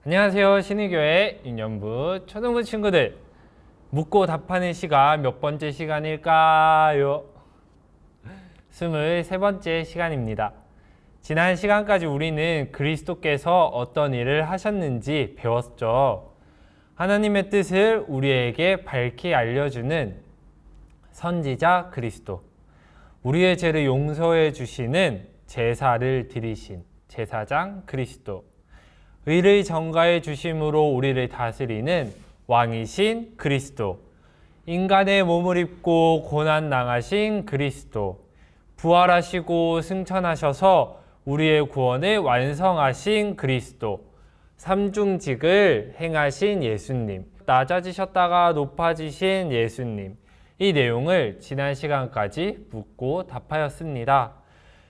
안녕하세요. 신의교회 인연부 초등부 친구들, 묻고 답하는 시간 몇 번째 시간일까요? 23번째 시간입니다. 지난 시간까지 우리는 그리스도께서 어떤 일을 하셨는지 배웠죠. 하나님의 뜻을 우리에게 밝히 알려주는 선지자 그리스도, 우리의 죄를 용서해 주시는 제사를 드리신 제사장 그리스도, 의를 전가해 주심으로 우리를 다스리는 왕이신 그리스도, 인간의 몸을 입고 고난 당하신 그리스도, 부활하시고 승천하셔서 우리의 구원을 완성하신 그리스도, 삼중직을 행하신 예수님, 낮아지셨다가 높아지신 예수님, 이 내용을 지난 시간까지 묻고 답하였습니다.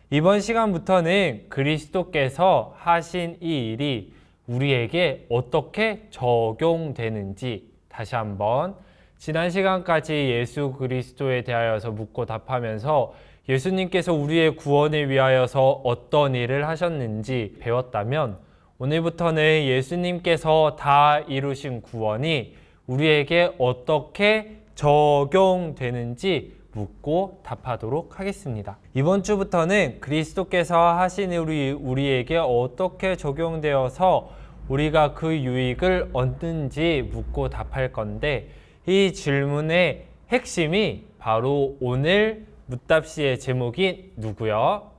이번 시간부터는 그리스도께서 하신 이 일이 우리에게 어떻게 적용되는지 다시 한번 지난 시간까지 예수 그리스도에 대하여서 묻고 답하면서 예수님께서 우리의 구원을 위하여서 어떤 일을 하셨는지 배웠다면, 오늘부터는 예수님께서 다 이루신 구원이 우리에게 어떻게 적용되는지 묻고 답하도록 하겠습니다. 이번 주부터는 그리스도께서 하신 일이 우리에게 어떻게 적용되어서 우리가 그 유익을 얻는지 묻고 답할 건데, 이 질문의 핵심이 바로 오늘 묻답시의 제목인 누구요?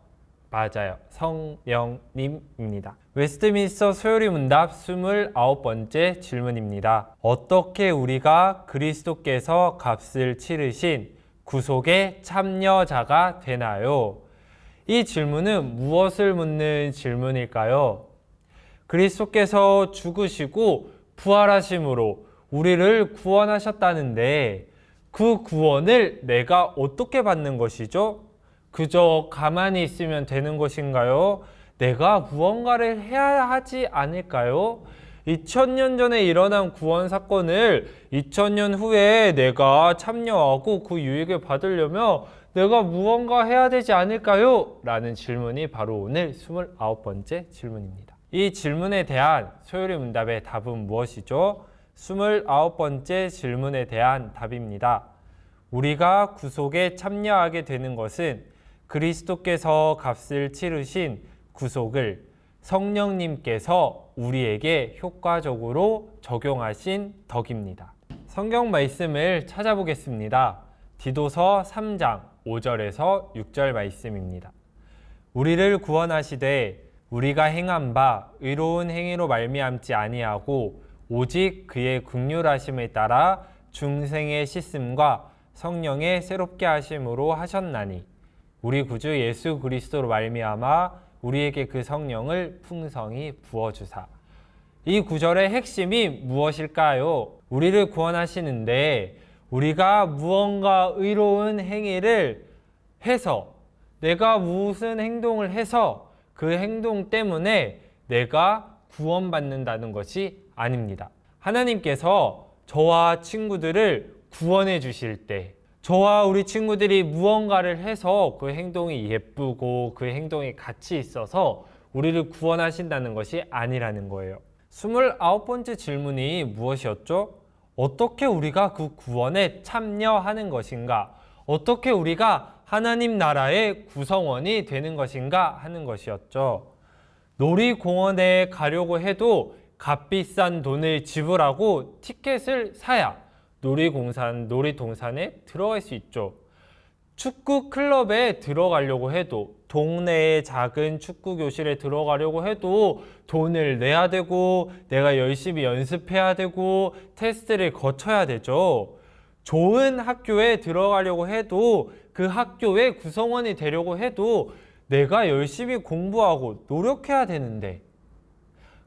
맞아요. 성령님입니다. 웨스트민스터 소요리 문답 29번째 질문입니다. 어떻게 우리가 그리스도께서 값을 치르신 구속의 참여자가 되나요? 이 질문은 무엇을 묻는 질문일까요? 그리스도께서 죽으시고 부활하심으로 우리를 구원하셨다는데, 그 구원을 내가 어떻게 받는 것이죠? 그저 가만히 있으면 되는 것인가요? 내가 무언가를 해야 하지 않을까요? 2000년 전에 일어난 구원 사건을 2000년 후에 내가 참여하고 그 유익을 받으려면 내가 무언가 해야 되지 않을까요? 라는 질문이 바로 오늘 29번째 질문입니다. 이 질문에 대한 소요리 문답의 답은 무엇이죠? 29번째 질문에 대한 답입니다. 우리가 구속에 참여하게 되는 것은 그리스도께서 값을 치르신 구속을 성령님께서 우리에게 효과적으로 적용하신 덕입니다. 성경 말씀을 찾아보겠습니다. 디도서 3장 5절에서 6절 말씀입니다. 우리를 구원하시되 우리가 행한 바 의로운 행위로 말미암지 아니하고 오직 그의 긍휼하심을 따라 중생의 씻음과 성령의 새롭게 하심으로 하셨나니, 우리 구주 예수 그리스도로 말미암아 우리에게 그 성령을 풍성히 부어주사. 이 구절의 핵심이 무엇일까요? 우리를 구원하시는데 우리가 무언가 의로운 행위를 해서, 내가 무슨 행동을 해서 그 행동 때문에 내가 구원받는다는 것이 아닙니다. 하나님께서 저와 친구들을 구원해 주실 때, 저와 우리 친구들이 무언가를 해서 그 행동이 예쁘고 그 행동이 가치 있어서 우리를 구원하신다는 것이 아니라는 거예요. 29번째 질문이 무엇이었죠? 어떻게 우리가 그 구원에 참여하는 것인가? 어떻게 우리가 하나님 나라의 구성원이 되는 것인가 하는 것이었죠. 놀이공원에 가려고 해도 값비싼 돈을 지불하고 티켓을 사야 놀이동산에 들어갈 수 있죠. 축구 클럽에 들어가려고 해도, 동네의 작은 축구 교실에 들어가려고 해도 돈을 내야 되고, 내가 열심히 연습해야 되고, 테스트를 거쳐야 되죠. 좋은 학교에 들어가려고 해도, 그 학교의 구성원이 되려고 해도 내가 열심히 공부하고 노력해야 되는데,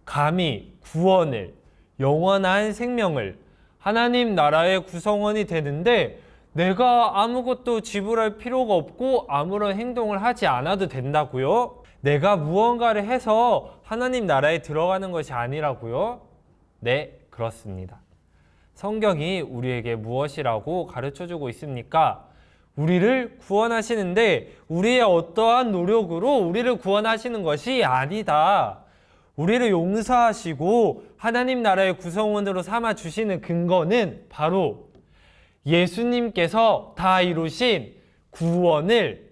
감히 구원을, 영원한 생명을, 하나님 나라의 구성원이 되는데 내가 아무것도 지불할 필요가 없고 아무런 행동을 하지 않아도 된다고요? 내가 무언가를 해서 하나님 나라에 들어가는 것이 아니라고요? 네, 그렇습니다. 성경이 우리에게 무엇이라고 가르쳐주고 있습니까? 우리를 구원하시는데 우리의 어떠한 노력으로 우리를 구원하시는 것이 아니다. 우리를 용서하시고 하나님 나라의 구성원으로 삼아 주시는 근거는 바로 예수님께서 다 이루신 구원을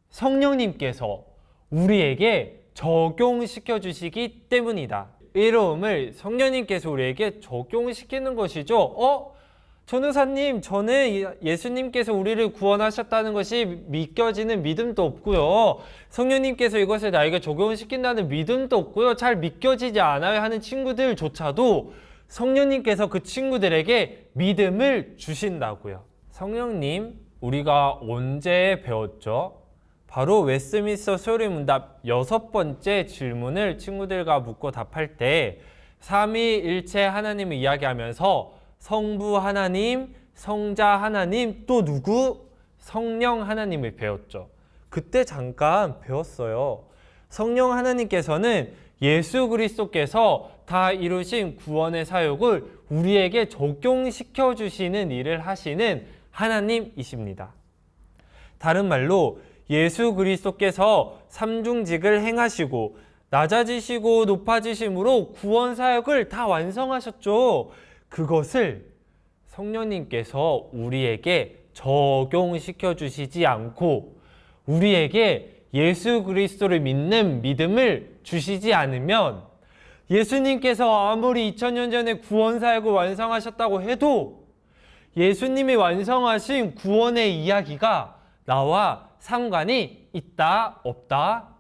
성령님께서 우리에게 적용시켜 주시기 때문이다. 의로움을 성령님께서 우리에게 적용시키는 것이죠. 전도사님, 저는 예수님께서 우리를 구원하셨다는 것이 믿겨지는 믿음도 없고요. 성령님께서 이것을 나에게 적용시킨다는 믿음도 없고요. 잘 믿겨지지 않아요 하는 친구들조차도 성령님께서 그 친구들에게 믿음을 주신다고요. 성령님, 우리가 언제 배웠죠? 바로 웨스트민스터 소리문답 6번째 질문을 친구들과 묻고 답할 때 삼위일체 하나님을 이야기하면서 성부 하나님, 성자 하나님, 또 누구? 성령 하나님을 배웠죠. 그때 잠깐 배웠어요. 성령 하나님께서는 예수 그리스도께서 다 이루신 구원의 사역을 우리에게 적용시켜 주시는 일을 하시는 하나님이십니다. 다른 말로 예수 그리스도께서 삼중직을 행하시고 낮아지시고 높아지심으로 구원 사역을 다 완성하셨죠. 그것을 성령님께서 우리에게 적용시켜 주시지 않고 우리에게 예수 그리스도를 믿는 믿음을 주시지 않으면 예수님께서 아무리 2000년 전에 구원 사역을 완성하셨다고 해도 예수님이 완성하신 구원의 이야기가 나와 상관이 있다, 없다?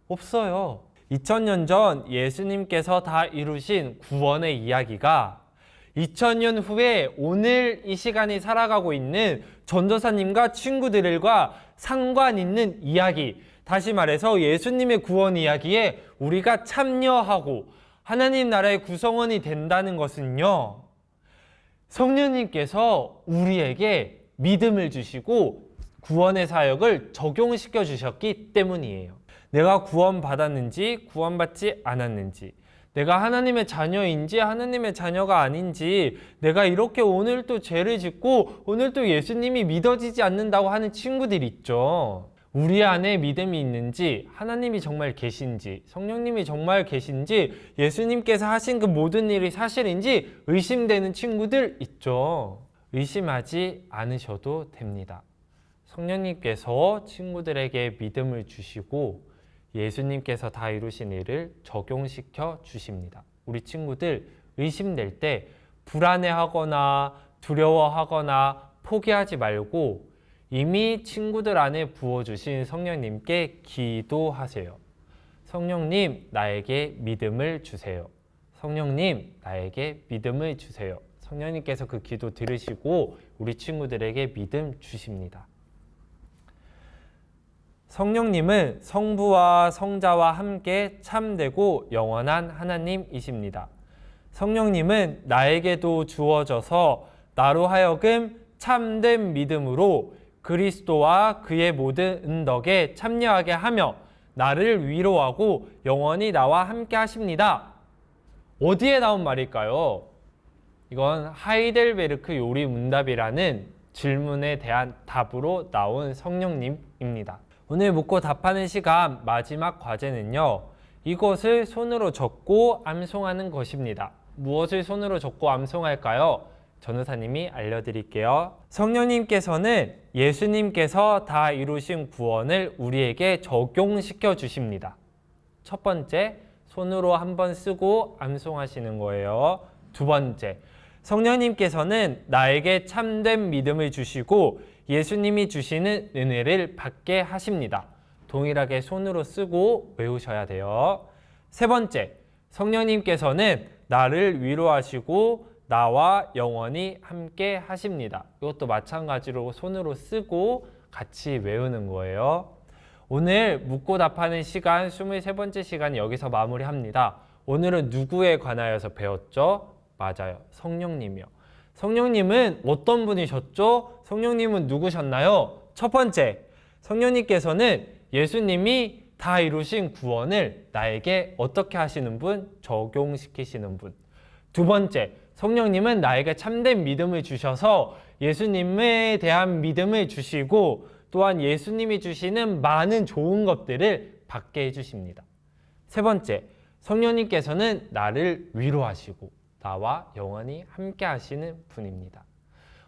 없어요. 2000년 전 예수님께서 다 이루신 구원의 이야기가 2000년 후에 오늘 이 시간이 살아가고 있는 전도사님과 친구들과 상관 있는 이야기, 다시 말해서 예수님의 구원 이야기에 우리가 참여하고 하나님 나라의 구성원이 된다는 것은요, 성령님께서 우리에게 믿음을 주시고 구원의 사역을 적용시켜 주셨기 때문이에요. 내가 구원받았는지 구원받지 않았는지, 내가 하나님의 자녀인지 하나님의 자녀가 아닌지, 내가 이렇게 오늘 또 죄를 짓고 오늘 또 예수님이 믿어지지 않는다고 하는 친구들 있죠. 우리 안에 믿음이 있는지, 하나님이 정말 계신지, 성령님이 정말 계신지, 예수님께서 하신 그 모든 일이 사실인지 의심되는 친구들 있죠. 의심하지 않으셔도 됩니다. 성령님께서 친구들에게 믿음을 주시고 예수님께서 다 이루신 일을 적용시켜 주십니다. 우리 친구들 의심될 때 불안해하거나 두려워하거나 포기하지 말고 이미 친구들 안에 부어주신 성령님께 기도하세요. 성령님, 나에게 믿음을 주세요. 성령님, 나에게 믿음을 주세요. 성령님께서 그 기도 들으시고 우리 친구들에게 믿음 주십니다. 성령님은 성부와 성자와 함께 참되고 영원한 하나님이십니다. 성령님은 나에게도 주어져서 나로 하여금 참된 믿음으로 그리스도와 그의 모든 은덕에 참여하게 하며 나를 위로하고 영원히 나와 함께 하십니다. 어디에 나온 말일까요? 이건 하이델베르크 요리 문답이라는 질문에 대한 답으로 나온 성령님입니다. 오늘 묻고 답하는 시간 마지막 과제는요, 이것을 손으로 적고 암송하는 것입니다. 무엇을 손으로 적고 암송할까요? 전도사님이 알려드릴게요. 성령님께서는 예수님께서 다 이루신 구원을 우리에게 적용시켜 주십니다. 첫 번째, 손으로 한번 쓰고 암송하시는 거예요. 두 번째, 성령님께서는 나에게 참된 믿음을 주시고 예수님이 주시는 은혜를 받게 하십니다. 동일하게 손으로 쓰고 외우셔야 돼요. 세 번째, 성령님께서는 나를 위로하시고 나와 영원히 함께 하십니다. 이것도 마찬가지로 손으로 쓰고 같이 외우는 거예요. 오늘 묻고 답하는 시간 23번째 시간 여기서 마무리합니다. 오늘은 누구에 관하여서 배웠죠? 맞아요. 성령님이요. 성령님은 어떤 분이셨죠? 성령님은 누구셨나요? 첫 번째, 성령님께서는 예수님이 다 이루신 구원을 나에게 어떻게 하시는 분? 적용시키시는 분. 두 번째, 성령님은 나에게 참된 믿음을 주셔서 예수님에 대한 믿음을 주시고 또한 예수님이 주시는 많은 좋은 것들을 받게 해주십니다. 세 번째, 성령님께서는 나를 위로하시고 나와 영원히 함께 하시는 분입니다.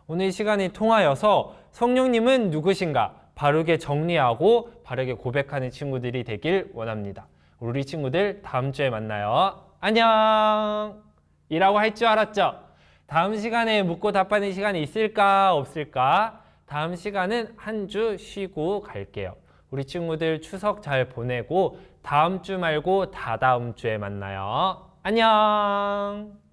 오늘 시간이 통하여서 성령님은 누구신가 바르게 정리하고 바르게 고백하는 친구들이 되길 원합니다. 우리 친구들 다음 주에 만나요. 안녕! 이라고 할 줄 알았죠? 다음 시간에 묻고 답하는 시간이 있을까 없을까? 다음 시간은 한 주 쉬고 갈게요. 우리 친구들 추석 잘 보내고 다음 주 말고 다다음 주에 만나요. 안녕!